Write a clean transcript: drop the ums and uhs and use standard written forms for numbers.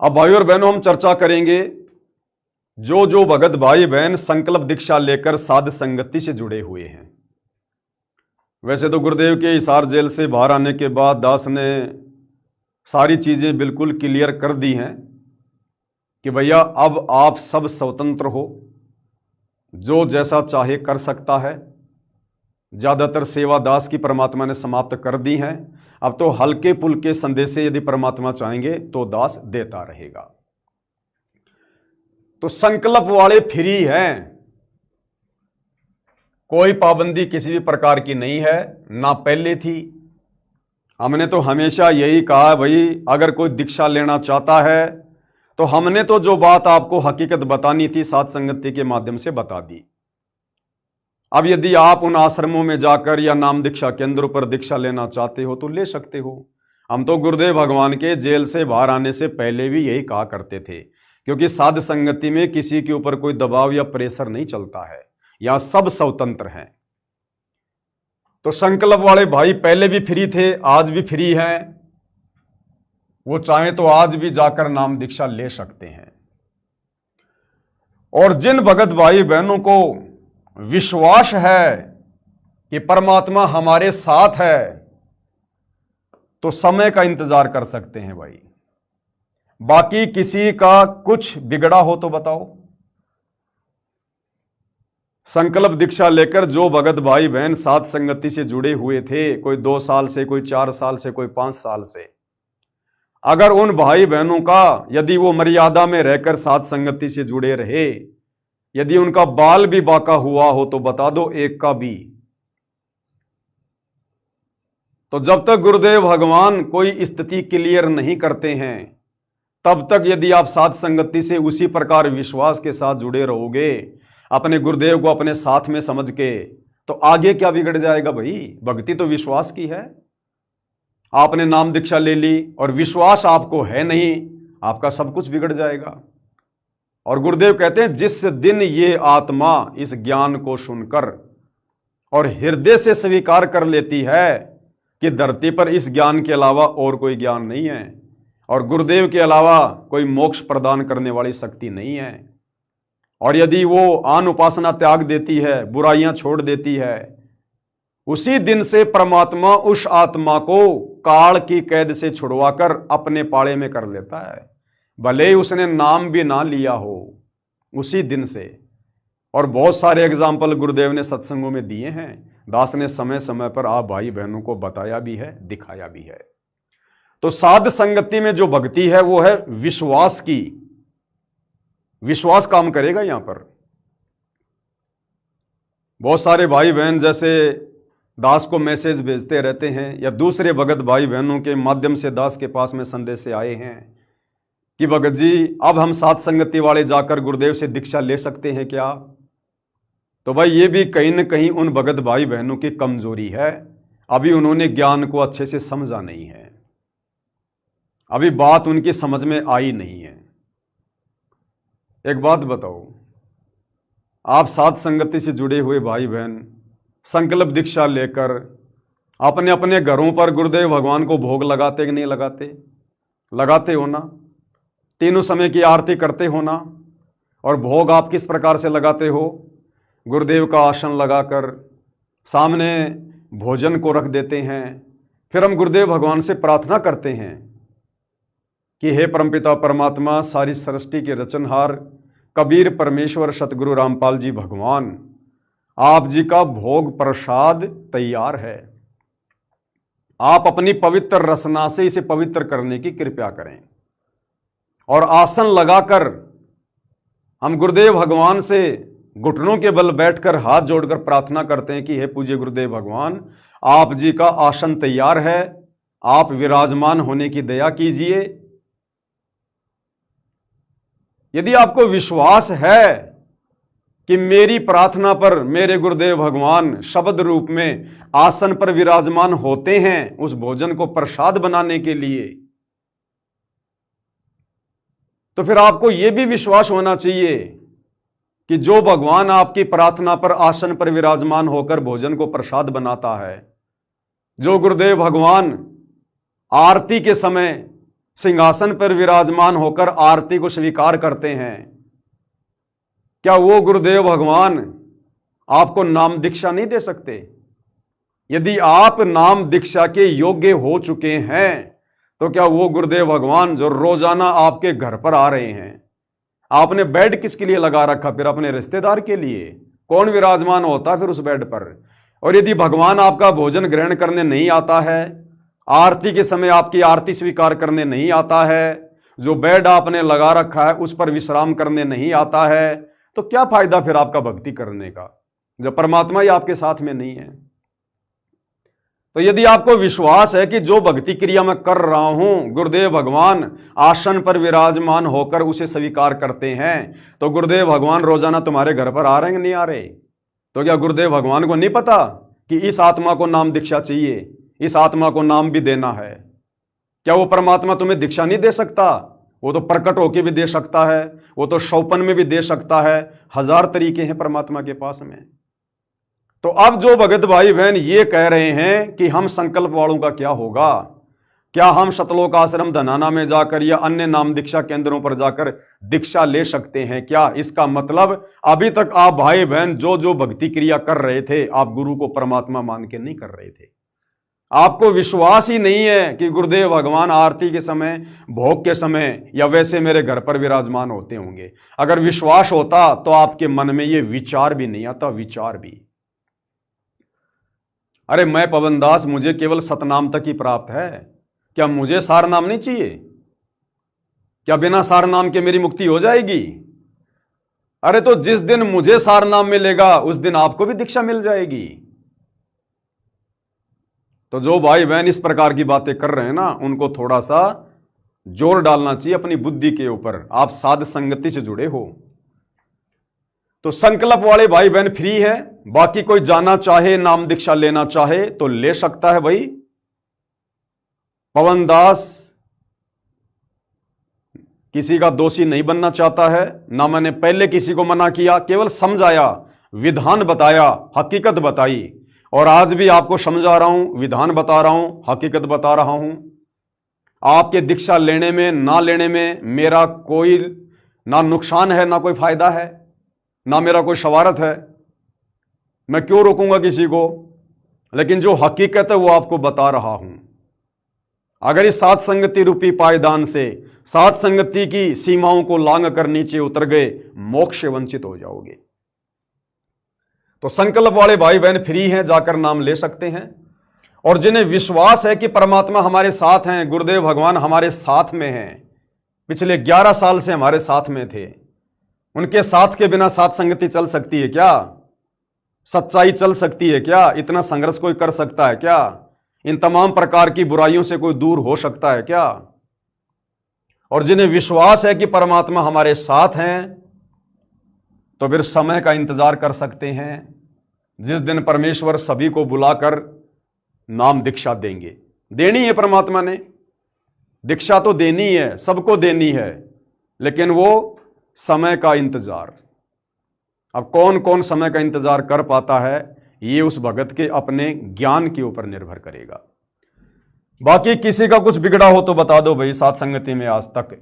अब भाई और बहनों, हम चर्चा करेंगे जो जो भगत भाई बहन संकल्प दीक्षा लेकर साध संगति से जुड़े हुए हैं। वैसे तो गुरुदेव के हिसार जेल से बाहर आने के बाद दास ने सारी चीज़ें बिल्कुल क्लियर कर दी हैं कि भैया अब आप सब स्वतंत्र हो, जो जैसा चाहे कर सकता है। ज़्यादातर सेवा दास की परमात्मा ने समाप्त कर दी हैं। अब तो हल्के पुल्के संदेशे यदि परमात्मा चाहेंगे तो दास देता रहेगा। तो संकल्प वाले फ्री हैं, कोई पाबंदी किसी भी प्रकार की नहीं है, ना पहले थी। हमने तो हमेशा यही कहा भाई, अगर कोई दीक्षा लेना चाहता है तो हमने तो जो बात आपको हकीकत बतानी थी साध संगति के माध्यम से बता दी। अब यदि आप उन आश्रमों में जाकर या नाम दीक्षा केंद्रों पर दीक्षा लेना चाहते हो तो ले सकते हो। हम तो गुरुदेव भगवान के जेल से बाहर आने से पहले भी यही कहा करते थे, क्योंकि साध संगति में किसी के ऊपर कोई दबाव या प्रेशर नहीं चलता है, यहां सब स्वतंत्र हैं। तो संकल्प वाले भाई पहले भी फ्री थे, आज भी फ्री हैं। वो चाहे तो आज भी जाकर नाम दीक्षा ले सकते हैं। और जिन भगत भाई बहनों को विश्वास है कि परमात्मा हमारे साथ है तो समय का इंतजार कर सकते हैं भाई। बाकी किसी का कुछ बिगड़ा हो तो बताओ। संकल्प दीक्षा लेकर जो भगत भाई बहन साध संगति से जुड़े हुए थे, कोई 2 साल से, कोई 4 साल से, कोई 5 साल से, अगर उन भाई बहनों का यदि वो मर्यादा में रहकर साध संगति से जुड़े रहे, यदि उनका बाल भी बाका हुआ हो तो बता दो, एक का भी। तो जब तक गुरुदेव भगवान कोई स्थिति क्लियर नहीं करते हैं तब तक यदि आप साध संगति से उसी प्रकार विश्वास के साथ जुड़े रहोगे, अपने गुरुदेव को अपने साथ में समझ के, तो आगे क्या बिगड़ जाएगा भाई। भक्ति तो विश्वास की है। आपने नाम दीक्षा ले ली और विश्वास आपको है नहीं, आपका सब कुछ बिगड़ जाएगा। और गुरुदेव कहते हैं जिस दिन ये आत्मा इस ज्ञान को सुनकर और हृदय से स्वीकार कर लेती है कि धरती पर इस ज्ञान के अलावा और कोई ज्ञान नहीं है और गुरुदेव के अलावा कोई मोक्ष प्रदान करने वाली शक्ति नहीं है, और यदि वो आन उपासना त्याग देती है, बुराइयां छोड़ देती है, उसी दिन से परमात्मा उस आत्मा को काल की कैद से छुड़वाकर अपने पाले में कर लेता है, भले ही उसने नाम भी ना लिया हो, उसी दिन से। और बहुत सारे एग्जाम्पल गुरुदेव ने सत्संगों में दिए हैं, दास ने समय समय पर आप भाई बहनों को बताया भी है, दिखाया भी है। तो साध संगति में जो भक्ति है वो है विश्वास की। विश्वास काम करेगा यहां पर। बहुत सारे भाई बहन जैसे दास को मैसेज भेजते रहते हैं या दूसरे भगत भाई बहनों के माध्यम से दास के पास में संदेश से आए हैं कि भगत जी अब हम साध संगति वाले जाकर गुरुदेव से दीक्षा ले सकते हैं क्या। तो भाई ये भी कहीं न कहीं उन भगत भाई बहनों की कमजोरी है, अभी उन्होंने ज्ञान को अच्छे से समझा नहीं है, अभी बात उनकी समझ में आई नहीं है। एक बात बताओ, आप साध संगति से जुड़े हुए भाई बहन संकल्प दीक्षा लेकर अपने अपने घरों पर गुरुदेव भगवान को भोग लगाते कि नहीं लगाते? लगाते हो ना। तीनों समय की आरती करते हो ना। और भोग आप किस प्रकार से लगाते हो? गुरुदेव का आसन लगाकर सामने भोजन को रख देते हैं, फिर हम गुरुदेव भगवान से प्रार्थना करते हैं कि हे परमपिता परमात्मा, सारी सृष्टि के रचनहार कबीर परमेश्वर सतगुरु रामपाल जी भगवान, आप जी का भोग प्रसाद तैयार है, आप अपनी पवित्र रसना से इसे पवित्र करने की कृपा करें। और आसन लगाकर हम गुरुदेव भगवान से घुटनों के बल बैठकर हाथ जोड़कर प्रार्थना करते हैं कि हे पूज्य गुरुदेव भगवान, आप जी का आसन तैयार है, आप विराजमान होने की दया कीजिए। यदि आपको विश्वास है कि मेरी प्रार्थना पर मेरे गुरुदेव भगवान शब्द रूप में आसन पर विराजमान होते हैं उस भोजन को प्रसाद बनाने के लिए, तो फिर आपको यह भी विश्वास होना चाहिए कि जो भगवान आपकी प्रार्थना पर आसन पर विराजमान होकर भोजन को प्रसाद बनाता है, जो गुरुदेव भगवान आरती के समय सिंहासन पर विराजमान होकर आरती को स्वीकार करते हैं, क्या वो गुरुदेव भगवान आपको नाम दीक्षा नहीं दे सकते? यदि आप नाम दीक्षा के योग्य हो चुके हैं तो क्या वो गुरुदेव भगवान जो रोजाना आपके घर पर आ रहे हैं, आपने बेड किसके लिए लगा रखा? फिर अपने रिश्तेदार के लिए। कौन विराजमान होता फिर उस बेड पर? और यदि भगवान आपका भोजन ग्रहण करने नहीं आता है, आरती के समय आपकी आरती स्वीकार करने नहीं आता है, जो बेड आपने लगा रखा है उस पर विश्राम करने नहीं आता है, तो क्या फायदा फिर आपका भक्ति करने का, जब परमात्मा ही आपके साथ में नहीं है? तो यदि आपको विश्वास है कि जो भक्ति क्रिया मैं कर रहा हूं गुरुदेव भगवान आसन पर विराजमान होकर उसे स्वीकार करते हैं, तो गुरुदेव भगवान रोजाना तुम्हारे घर पर आ रहे हैं नहीं आ रहे? तो क्या गुरुदेव भगवान को नहीं पता कि इस आत्मा को नाम दीक्षा चाहिए, इस आत्मा को नाम भी देना है? क्या वो परमात्मा तुम्हें दीक्षा नहीं दे सकता? वो तो प्रकट होके भी दे सकता है, वो तो शौपन में भी दे सकता है, हजार तरीके हैं परमात्मा के पास में। तो अब जो भगत भाई बहन ये कह रहे हैं कि हम संकल्प वालों का क्या होगा, क्या हम सतलोक आश्रम धनाना में जाकर या अन्य नाम दीक्षा केंद्रों पर जाकर दीक्षा ले सकते हैं क्या? इसका मतलब अभी तक आप भाई बहन जो जो भक्ति क्रिया कर रहे थे, आप गुरु को परमात्मा मान के नहीं कर रहे थे। आपको विश्वास ही नहीं है कि गुरुदेव भगवान आरती के समय, भोग के समय या वैसे मेरे घर पर विराजमान होते होंगे। अगर विश्वास होता तो आपके मन में ये विचार भी नहीं आता, विचार भी। अरे मैं पवन दास, मुझे केवल सतनाम तक ही प्राप्त है, क्या मुझे सार नाम नहीं चाहिए? क्या बिना सार नाम के मेरी मुक्ति हो जाएगी? अरे तो जिस दिन मुझे सार नाम मिलेगा उस दिन आपको भी दीक्षा मिल जाएगी। तो जो भाई बहन इस प्रकार की बातें कर रहे हैं ना, उनको थोड़ा सा जोर डालना चाहिए अपनी बुद्धि के ऊपर। आप साध संगति से जुड़े हो तो संकल्प वाले भाई बहन फ्री है, बाकी कोई जाना चाहे, नाम दीक्षा लेना चाहे तो ले सकता है। भाई पवन दास किसी का दोषी नहीं बनना चाहता है, ना मैंने पहले किसी को मना किया, केवल समझाया, विधान बताया, हकीकत बताई। और आज भी आपको समझा रहा हूं, विधान बता रहा हूं, हकीकत बता रहा हूं। आपके दीक्षा लेने में ना लेने में मेरा कोई ना नुकसान है, ना कोई फायदा है, ना मेरा कोई शवारत है। मैं क्यों रोकूंगा किसी को? लेकिन जो हकीकत है वो आपको बता रहा हूं। अगर इस सात संगति रूपी पायदान से, सात संगति की सीमाओं को लांघ कर नीचे उतर गए, मोक्ष से वंचित हो जाओगे। तो संकल्प वाले भाई बहन फ्री हैं, जाकर नाम ले सकते हैं। और जिन्हें विश्वास है कि परमात्मा हमारे साथ हैं, गुरुदेव भगवान हमारे साथ में हैं, पिछले 11 साल से हमारे साथ में थे, उनके साथ के बिना सात संगति चल सकती है क्या? सच्चाई चल सकती है क्या? इतना संघर्ष कोई कर सकता है क्या? इन तमाम प्रकार की बुराइयों से कोई दूर हो सकता है क्या? और जिन्हें विश्वास है कि परमात्मा हमारे साथ हैं, तो फिर समय का इंतजार कर सकते हैं, जिस दिन परमेश्वर सभी को बुलाकर नाम दीक्षा देंगे। देनी है परमात्मा ने, दीक्षा तो देनी है, सबको देनी है, लेकिन वो समय का इंतजार। अब कौन कौन समय का इंतजार कर पाता है, ये उस भगत के अपने ज्ञान के ऊपर निर्भर करेगा। बाकी किसी का कुछ बिगड़ा हो तो बता दो भाई, साथ संगति में आज तक